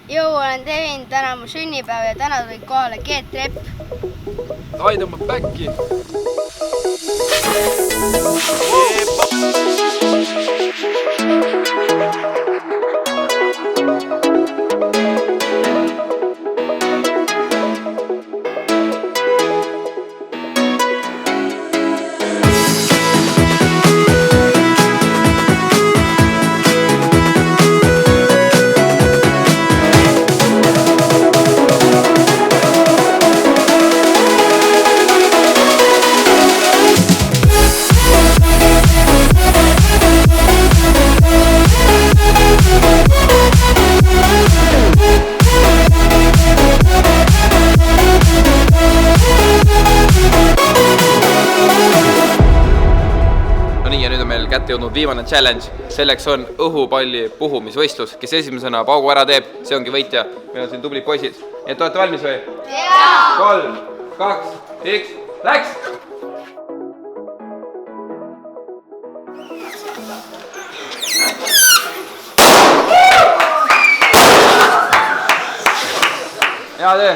Jõu, olen teinud täna mu sünnipäev ja täna tulid kohale Geet Repp. Ai tõmbab päkki. Ja nüüd on meil kätte jõudnud viimane challenge. Selleks on õhupalli puhumisvõistlus. Kes esimesena paugu ära teeb, see ongi võitja. Meil on siin tublid poisid. Nii et olete valmis või? Jaa! 3, 2, 1, läks! Hea töö!